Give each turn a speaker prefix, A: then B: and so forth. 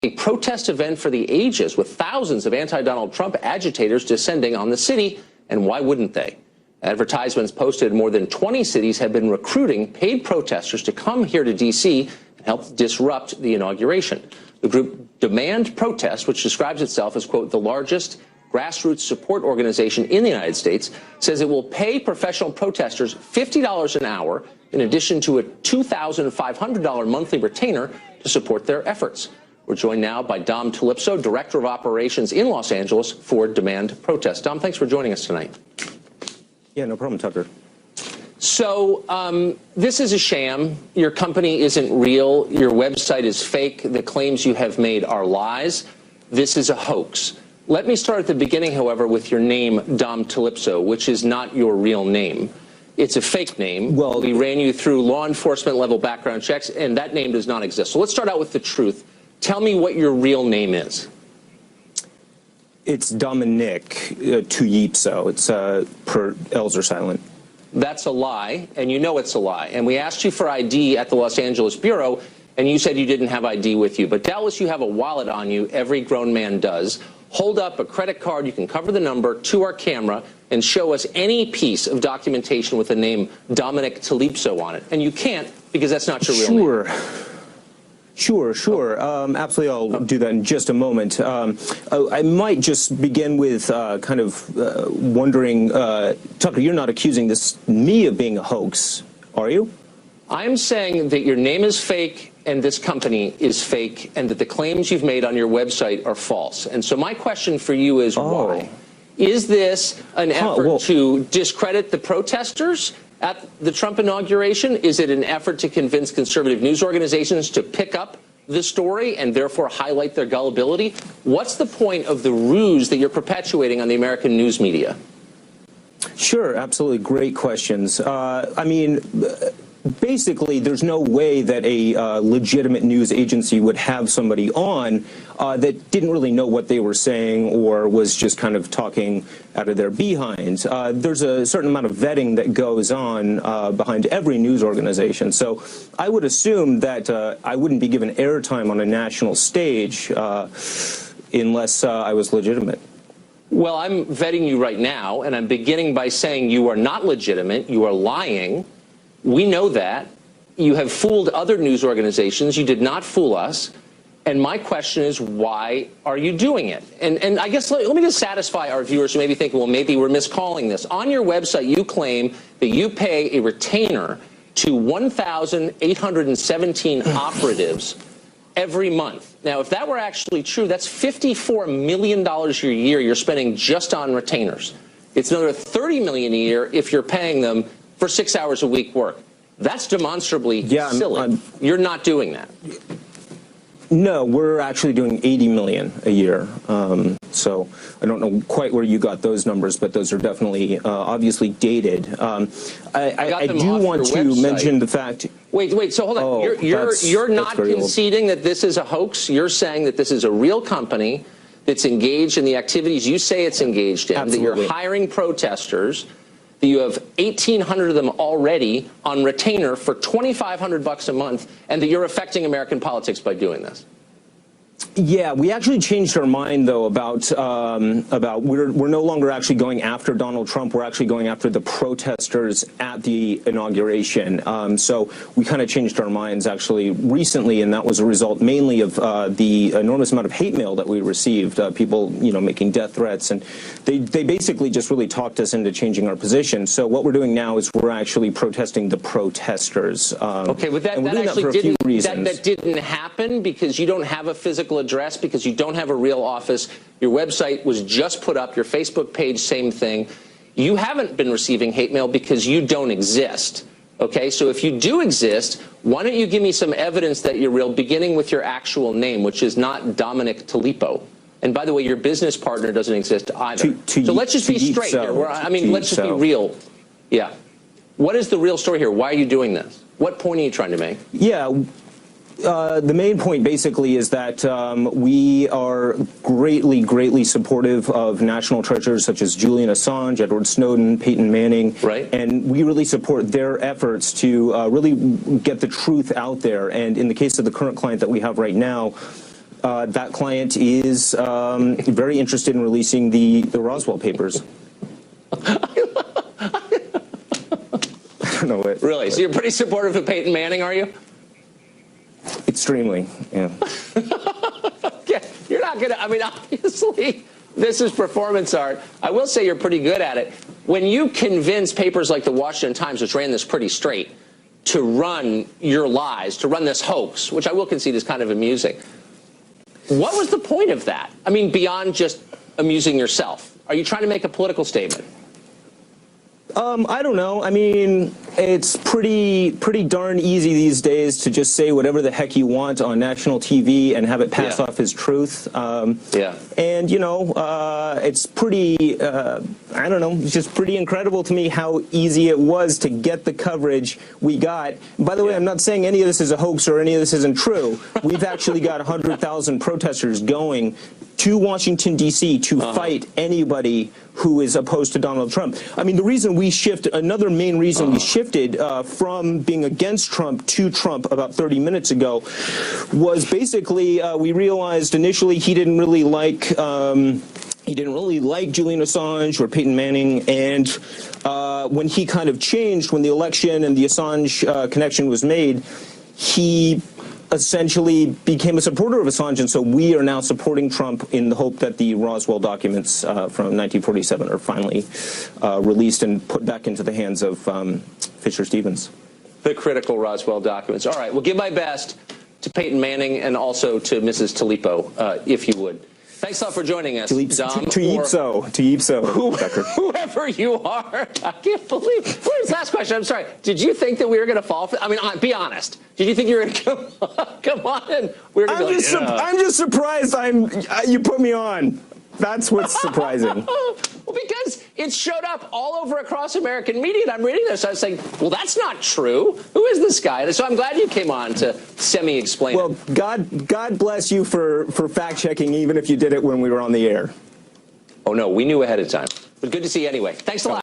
A: a protest event for the ages with thousands of anti-Donald Trump agitators descending on the city. And why wouldn't they? Advertisements posted in more than 20 cities have been recruiting paid protesters to come here to D.C. and help disrupt the inauguration. The group Demand Protest, which describes itself as, quote, the largest grassroots support organization in the United States, says it will pay professional protesters $50 an hour in addition to a $2,500 monthly retainer to support their efforts. We're joined now by Dom Talipso, Director of Operations in Los Angeles for Demand Protest. Dom, thanks for joining us tonight.
B: Yeah, no problem, Tucker.
A: So this is a sham. Your company isn't real. Your website is fake. The claims you have made are lies. This is a hoax. Let me start at the beginning, however, with your name, Dom Talipso, which is not your real name. It's a fake name.
B: Well,
A: we ran you through law enforcement level background checks, and that name does not exist. So let's start out with the truth. Tell me what your real name is.
B: It's Dominic Tuyipso. It's per L's are silent.
A: That's a lie, and you know it's a lie. And we asked you for ID at the Los Angeles Bureau, and you said you didn't have ID with you. But doubtless you have a wallet on you. Every grown man does. Hold up a credit card. You can cover the number to our camera and show us any piece of documentation with the name Dominic Talipso on it. And you can't because that's not your real name.
B: Sure. Absolutely, I'll do that in just a moment. I might just begin with kind of wondering, Tucker, you're not accusing me of being a hoax, are you?
A: I'm saying that your name is fake and this company is fake and that the claims you've made on your website are false. And so my question for you is why? Is this an effort to discredit the protesters at the Trump inauguration? Is it an effort to convince conservative news organizations to pick up the story and therefore highlight their gullibility? What's the point of the ruse that you're perpetuating on the American news media?
B: Sure, absolutely. Great questions. I mean, basically, there's no way that a legitimate news agency would have somebody on that didn't really know what they were saying or was just kind of talking out of their behinds. There's a certain amount of vetting that goes on behind every news organization. So I would assume that I wouldn't be given airtime on a national stage unless I was legitimate.
A: Well, I'm vetting you right now, and I'm beginning by saying you are not legitimate. You are lying. We know that. You have fooled other news organizations. You did not fool us. And my question is, why are you doing it? And I guess let me just satisfy our viewers who may be thinking, well, maybe we're miscalling this. On your website, you claim that you pay a retainer to 1,817 operatives every month. Now, if that were actually true, that's $54 million a year you're spending just on retainers. It's another $30 million a year if you're paying them for 6 hours a week work. That's demonstrably silly. You're not doing that.
B: No, we're actually doing $80 million a year. So I don't know quite where you got those numbers, but those are definitely obviously dated. I do want to mention the fact.
A: Wait. So hold on. You're not conceding that this is a hoax. You're saying that this is a real company that's engaged in the activities you say it's engaged in. Absolutely. That you're hiring protesters. That you have 1,800 of them already on retainer for $2,500 a month, and that you're affecting American politics by doing this.
B: Yeah, we actually changed our mind, though, about we're no longer actually going after Donald Trump. We're actually going after the protesters at the inauguration. So we kind of changed our minds actually recently, and that was a result mainly of the enormous amount of hate mail that we received. People, making death threats, and they basically just really talked us into changing our position. So what we're doing now is we're actually protesting the protesters.
A: Okay, but that didn't happen because you don't have a physical address, because you don't have a real office. Your website was just put up, your Facebook page, same thing. You haven't been receiving hate mail because you don't exist. Okay, so if you do exist, why don't you give me some evidence that you're real, beginning with your actual name, which is not Dominic Talipso. And by the way, your business partner doesn't exist either. So let's just be straight here. Let's just be real. Yeah. What is the real story here? Why are you doing this? What point are you trying to make?
B: Yeah. The main point basically is that we are greatly supportive of national treasures such as Julian Assange, Edward Snowden, Peyton Manning,
A: right.
B: And we really support their efforts to really get the truth out there. And in the case of the current client that we have right now, that client is very interested in releasing the Roswell papers. I don't know what.
A: Really? So you're pretty supportive of Peyton Manning, are you?
B: Extremely, yeah.
A: Yeah, you're not going to, I mean, obviously, this is performance art. I will say you're pretty good at it. When you convince papers like the Washington Times, which ran this pretty straight, to run your lies, to run this hoax, which I will concede is kind of amusing, what was the point of that? I mean, beyond just amusing yourself. Are you trying to make a political statement?
B: I don't know. I mean, it's pretty darn easy these days to just say whatever the heck you want on national TV and have it pass off as truth. And, you know, it's pretty, I don't know, it's just pretty incredible to me how easy it was to get the coverage we got. By the way, I'm not saying any of this is a hoax or any of this isn't true. We've actually got 100,000 protesters going to Washington, D.C. to fight anybody who is opposed to Donald Trump. I mean, the reason we another main reason we shifted from being against Trump to Trump about 30 minutes ago was basically we realized initially he didn't really like Julian Assange or Peyton Manning, and when he kind of changed, when the election and the Assange connection was made, he essentially became a supporter of Assange, and so we are now supporting Trump in the hope that the Roswell documents from 1947 are finally released and put back into the hands of Fisher Stevens.
A: The critical Roswell documents. All right, well, give my best to Peyton Manning and also to Mrs. Talipo, if you would. Thanks a lot for joining us, Dom. Whoever you are. I can't believe. What was the last question? I'm sorry. Did you think that we were going to fall for? I mean, be honest. Did you think you were going to come on and we were going to?
B: I'm just surprised. You put me on. That's what's surprising.
A: Well, because it showed up all over across American media, and I'm reading this. I was saying, well, that's not true. Who is this guy? So I'm glad you came on to semi-explain.
B: Well, God bless you for fact-checking, even if you did it when we were on the air.
A: Oh, no, we knew ahead of time. But good to see you anyway. Thanks a lot.